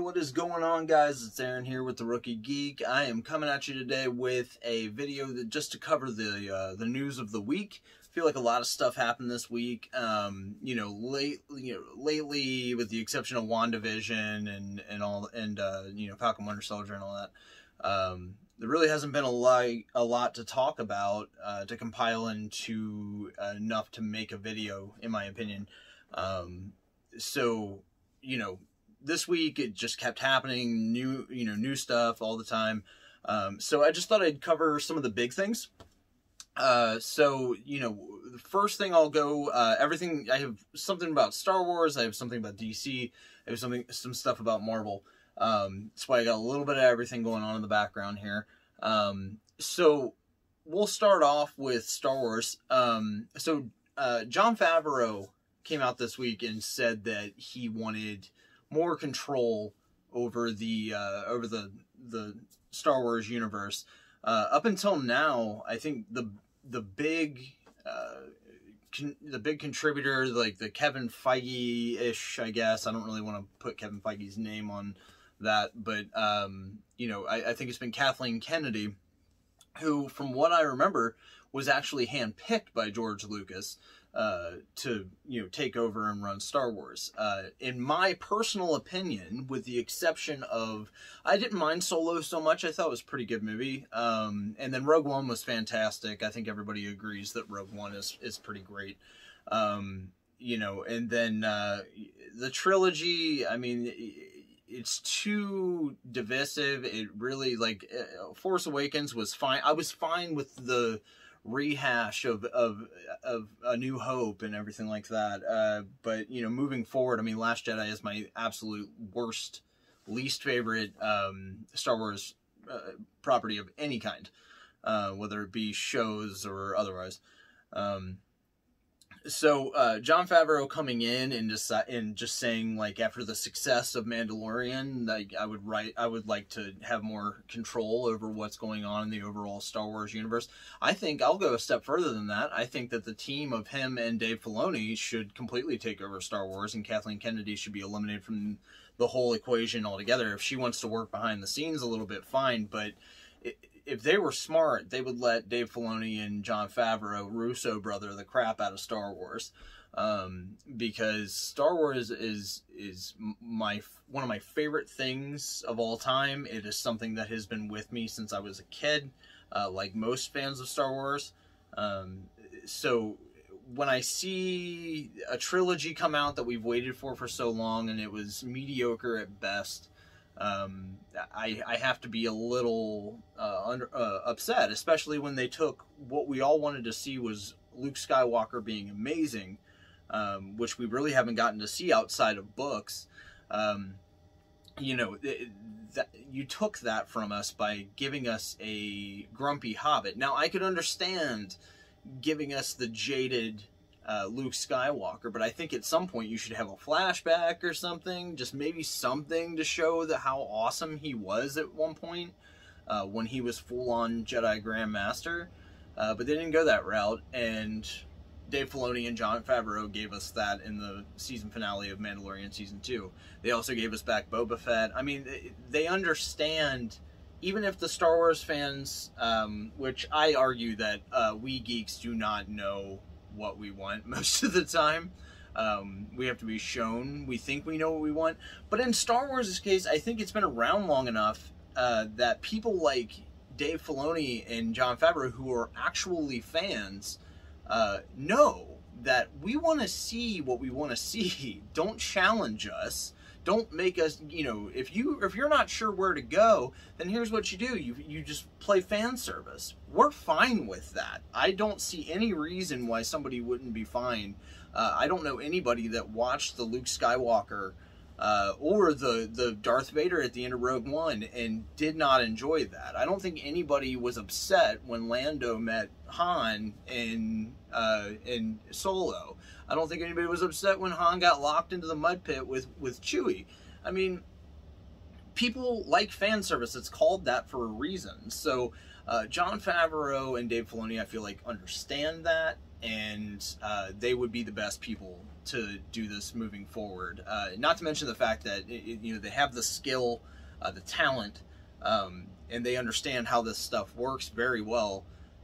what is going on, guys? It's Aaron here with the Rookie Geek. I am coming at you today with a video that just to cover the news of the week. I feel like a lot of stuff happened this week. Lately, with the exception of WandaVision and Falcon Winter Soldier and all that, there really hasn't been a lot to talk about to compile into enough to make a video, in my opinion. This week it just kept happening, new stuff all the time. So I just thought I'd cover some of the big things. The first thing I'll go, everything, I have something about Star Wars, I have something about DC, I have some stuff about Marvel. That's why I got a little bit of everything going on in the background here. So we'll start off with Star Wars. Jon Favreau came out this week and said that he wanted more control over the Star Wars universe. Up until now, I think the big contributor, like the Kevin Feige-ish, I guess. I don't really want to put Kevin Feige's name on that, but I think it's been Kathleen Kennedy, who, from what I remember, was actually handpicked by George Lucas to take over and run Star Wars. In my personal opinion, with the exception of, I didn't mind Solo so much. I thought it was a pretty good movie. And then Rogue One was fantastic. I think everybody agrees that Rogue One is pretty great. And then the trilogy, I mean, it's too divisive. It really, Force Awakens was fine. I was fine with the rehash of A New Hope and everything like that, but moving forward, I mean, Last Jedi is my absolute least favorite Star Wars property of any kind, whether it be shows or otherwise. Jon Favreau coming in and just saying, like, after the success of Mandalorian, like, I would like to have more control over what's going on in the overall Star Wars universe. I think I'll go a step further than that. I think that the team of him and Dave Filoni should completely take over Star Wars, and Kathleen Kennedy should be eliminated from the whole equation altogether. If she wants to work behind the scenes a little bit, fine, but if they were smart, they would let Dave Filoni and Jon Favreau, Russo brother, the crap out of Star Wars, because Star Wars is one of my favorite things of all time. It is something that has been with me since I was a kid, like most fans of Star Wars. So when I see a trilogy come out that we've waited for so long, and it was mediocre at best, I have to be a little upset, especially when they took what we all wanted to see was Luke Skywalker being amazing, which we really haven't gotten to see outside of books. You took that from us by giving us a grumpy Hobbit. Now, I could understand giving us the jaded Luke Skywalker, but I think at some point you should have a flashback or something, just maybe something to show how awesome he was at one point, when he was full-on Jedi Grandmaster, but they didn't go that route, and Dave Filoni and Jon Favreau gave us that in the season finale of Mandalorian Season 2. They also gave us back Boba Fett. I mean, they understand, even if the Star Wars fans, which I argue that we geeks do not know what we want most of the time. We have to be shown. We think we know what we want. But in Star Wars' case, I think it's been around long enough that people like Dave Filoni and Jon Favreau, who are actually fans, know that we want to see what we want to see. Don't challenge us. Don't make us, if you're not sure where to go, then here's what you do. You just play fan service. We're fine with that. I don't see any reason why somebody wouldn't be fine. I don't know anybody that watched the Luke Skywalker or the Darth Vader at the end of Rogue One and did not enjoy that. I don't think anybody was upset when Lando met Han in Solo. I don't think anybody was upset when Han got locked into the mud pit with Chewie. I mean, people like fan service. It's called that for a reason. So Jon Favreau and Dave Filoni, I feel like, understand that. and they would be the best people to do this moving forward. Not to mention the fact that you know, they have the skill, the talent, and they understand how this stuff works very well.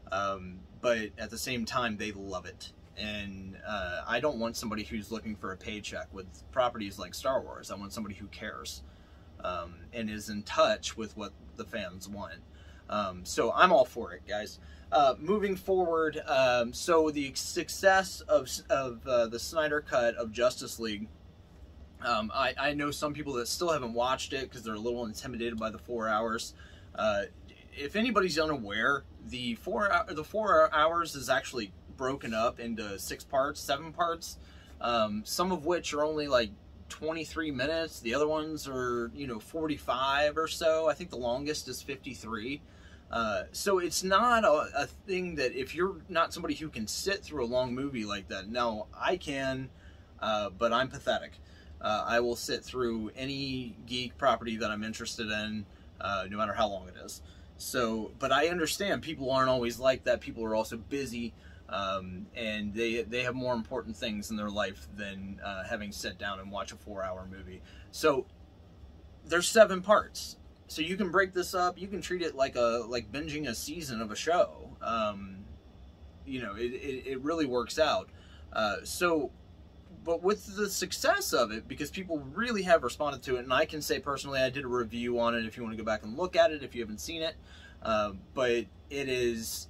But at the same time, they love it. And I don't want somebody who's looking for a paycheck with properties like Star Wars. I want somebody who cares and is in touch with what the fans want. So I'm all for it, guys. Moving forward, so the success of the Snyder Cut of Justice League, I know some people that still haven't watched it because they're a little intimidated by the 4 hours. If anybody's unaware, the 4 hours is actually broken up into 7 parts, some of which are only like 23 minutes. The other ones are, you know, 45 or so. I think the longest is 53. So it's not a thing that, if you're not somebody who can sit through a long movie like that, now I can, but I'm pathetic. I will sit through any Geek property that I'm interested in, no matter how long it is. So, but I understand people aren't always like that. People are also busy, and they have more important things in their life than having sit down and watch a 4-hour movie. So there's 7 parts. So you can break this up. You can treat it like binging a season of a show. You know, it really works out. But with the success of it, because people really have responded to it, and I can say personally, I did a review on it if you want to go back and look at it if you haven't seen it. But it is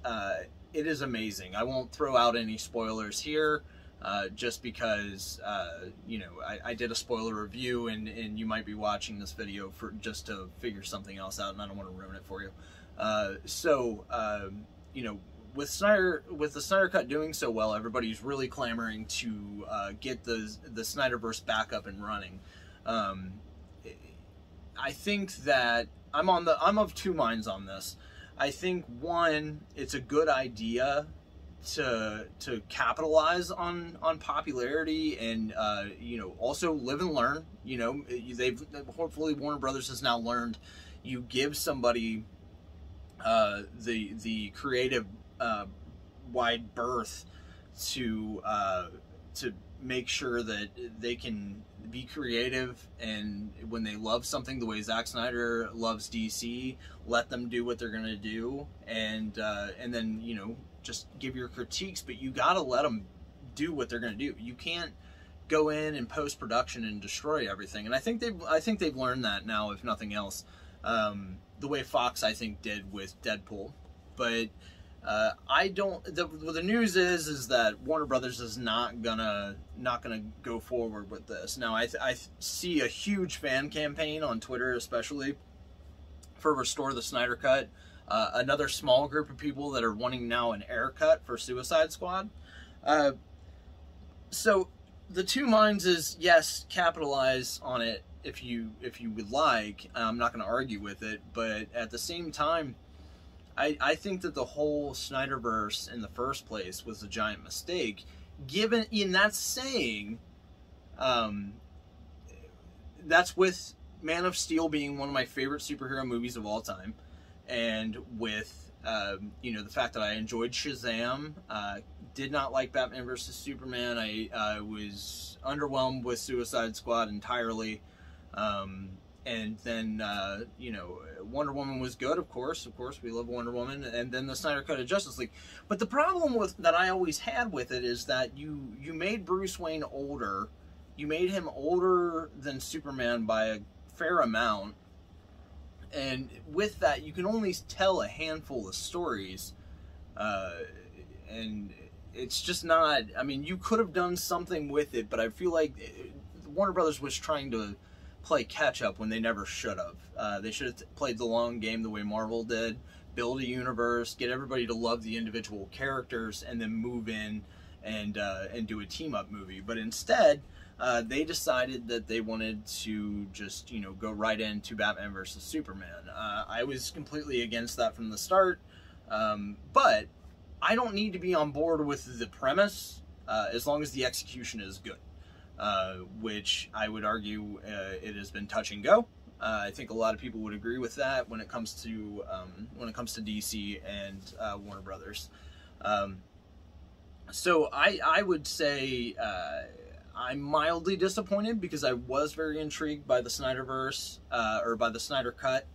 amazing. I won't throw out any spoilers here, just because you know, I did a spoiler review, and you might be watching this video for just to figure something else out, and I don't want to ruin it for you. You know, with the Snyder Cut doing so well, everybody's really clamoring to get the Snyderverse back up and running. I think that I'm of two minds on this. I think, one, it's a good idea to capitalize on popularity, and you know, also live and learn. You know, hopefully Warner Brothers has now learned, you give somebody the creative wide berth to make sure that they can be creative, and when they love something the way Zack Snyder loves DC, let them do what they're gonna do, and then, you know, just give your critiques, but you gotta let them do what they're gonna do. You can't go in and post-production and destroy everything, and I think they've learned that now, if nothing else, the way Fox, I think, did with Deadpool. But the news is that Warner Brothers is not gonna go forward with this. Now I see a huge fan campaign on Twitter, especially for Restore the Snyder Cut. Another small group of people that are wanting now an air cut for Suicide Squad. So the two minds is, yes, capitalize on it if you would like. I'm not going to argue with it, but at the same time, I think that the whole Snyderverse in the first place was a giant mistake. Given, in that saying, that's with Man of Steel being one of my favorite superhero movies of all time, and with you know, the fact that I enjoyed Shazam, did not like Batman vs Superman. I was underwhelmed with Suicide Squad entirely, and then you know, Wonder Woman was good, of course we love Wonder Woman, and then the Snyder Cut of Justice League. But the problem that I always had with it is that you made Bruce Wayne older. You made him older than Superman by a fair amount, and with that you can only tell a handful of stories, and it's just not, I mean, you could have done something with it, but I feel like Warner Brothers was trying to play catch up when they never should have. They should have played the long game the way Marvel did, build a universe, get everybody to love the individual characters, and then move in and do a team-up movie. But instead, they decided that they wanted to just, you know, go right into Batman versus Superman. I was completely against that from the start, but I don't need to be on board with the premise as long as the execution is good, which I would argue it has been touch and go. I think a lot of people would agree with that when it comes to DC and Warner Brothers. So I would say I'm mildly disappointed because I was very intrigued by the Snyderverse, or by the Snyder Cut.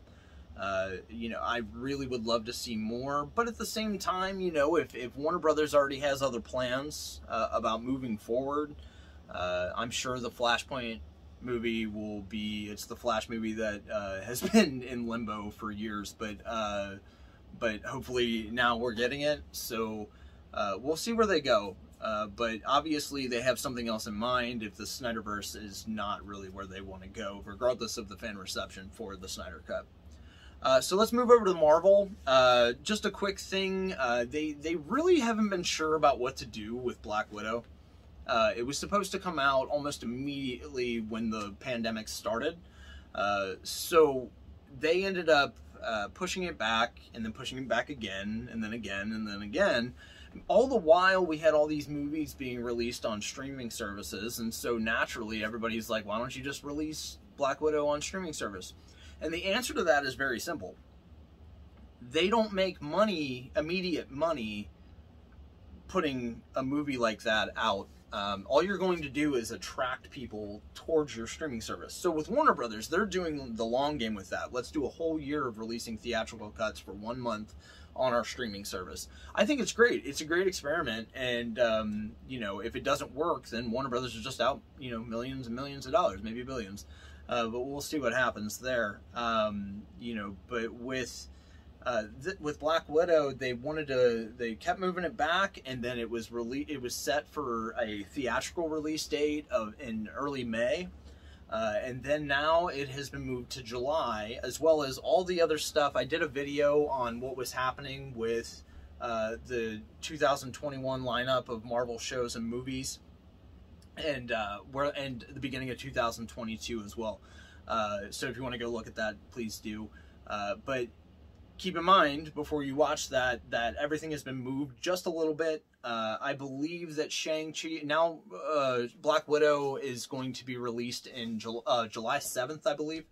You know, I really would love to see more, but at the same time, you know, if Warner Brothers already has other plans about moving forward, I'm sure the Flashpoint movie will be, it's the Flash movie that has been in limbo for years, but hopefully now we're getting it, so we'll see where they go. But obviously they have something else in mind if the Snyderverse is not really where they want to go, regardless of the fan reception for the Snyder Cut. So let's move over to Marvel. Just a quick thing, they really haven't been sure about what to do with Black Widow. It was supposed to come out almost immediately when the pandemic started. So they ended up pushing it back, and then pushing it back again, and then again, and then again. All the while, we had all these movies being released on streaming services, and so naturally, everybody's like, why don't you just release Black Widow on streaming service? And the answer to that is very simple. They don't make money, immediate money, putting a movie like that out. All you're going to do is attract people towards your streaming service. So with Warner Brothers, they're doing the long game with that. Let's do a whole year of releasing theatrical cuts for 1 month on our streaming service. I think it's great. It's a great experiment, and you know, if it doesn't work, then Warner Brothers is just out, you know, millions and millions of dollars, maybe billions. But we'll see what happens there. You know, but with Black Widow, they kept moving it back, and then it was set for a theatrical release date in early May. And then now it has been moved to July, as well as all the other stuff. I did a video on what was happening with the 2021 lineup of Marvel shows and movies, and the beginning of 2022 as well. So if you want to go look at that, please do. But keep in mind before you watch that everything has been moved just a little bit. I believe that Shang-Chi, now Black Widow is going to be released in July 7th, I believe.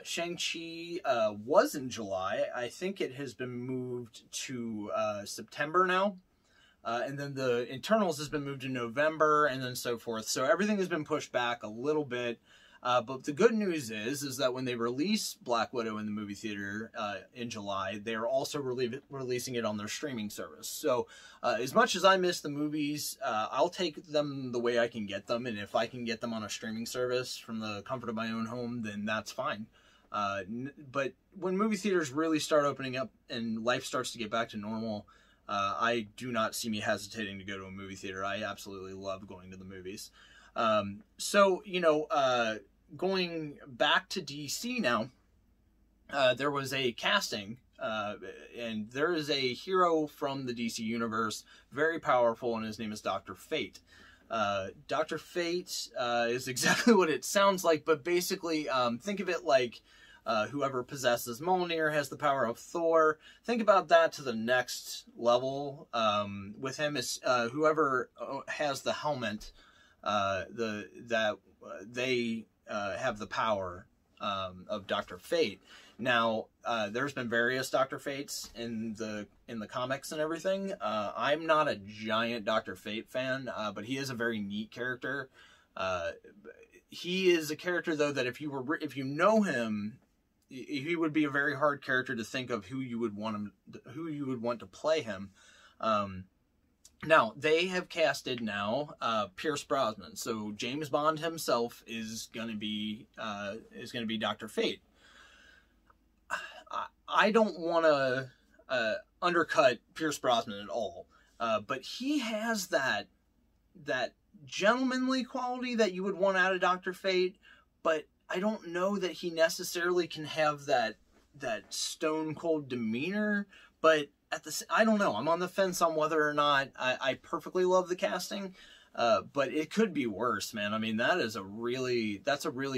Shang-Chi was in July. I think it has been moved to September now. And then the Eternals has been moved to November, and then so forth. So everything has been pushed back a little bit. But the good news is that when they release Black Widow in the movie theater in July, they are also releasing it on their streaming service. So as much as I miss the movies, I'll take them the way I can get them. And if I can get them on a streaming service from the comfort of my own home, then that's fine. But when movie theaters really start opening up and life starts to get back to normal, I do not see me hesitating to go to a movie theater. I absolutely love going to the movies. So, you know, going back to DC now, there was a casting, and there is a hero from the DC universe, very powerful, and his name is Dr. Fate. Dr. Fate is exactly what it sounds like, but basically, think of it like whoever possesses Mjolnir has the power of Thor. Think about that to the next level. With him is whoever has the helmet. They have the power of Dr. Fate. Now, there's been various Dr. Fates in the comics and everything. I'm not a giant Dr. Fate fan, but he is a very neat character. He is a character, though, that if you know him, he would be a very hard character to think of who you would want to play him. Now, they have casted now Pierce Brosnan. So James Bond himself is going to be Dr. Fate. I don't want to undercut Pierce Brosnan at all, but he has that gentlemanly quality that you would want out of Dr. Fate, but I don't know that he necessarily can have that stone cold demeanor. But I don't know. I'm on the fence on whether or not I perfectly love the casting, but it could be worse, man. I mean, that's a really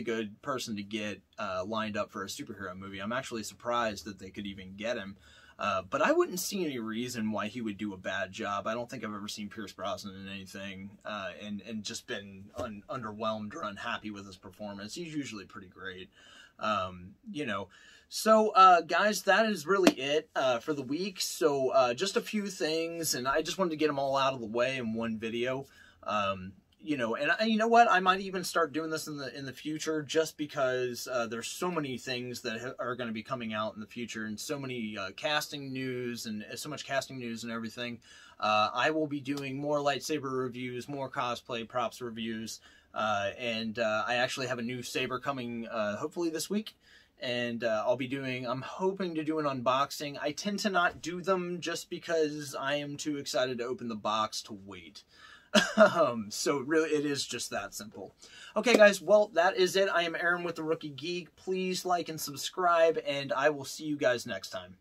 good person to get lined up for a superhero movie. I'm actually surprised that they could even get him. But I wouldn't see any reason why he would do a bad job. I don't think I've ever seen Pierce Brosnan in anything and just been underwhelmed or unhappy with his performance. He's usually pretty great. You know. So, guys, that is really it for the week. So, just a few things, and I just wanted to get them all out of the way in one video. You know, and you know what? I might even start doing this in the future, just because there's so many things that are going to be coming out in the future, and so many casting news, and so much casting news and everything. I will be doing more lightsaber reviews, more cosplay props reviews, and I actually have a new saber coming hopefully this week. And I'm hoping to do an unboxing. I tend to not do them just because I am too excited to open the box to wait. So really, it is just that simple. Okay, guys, well, that is it. I am Aaron with the Rookie Geek. Please like and subscribe, and I will see you guys next time.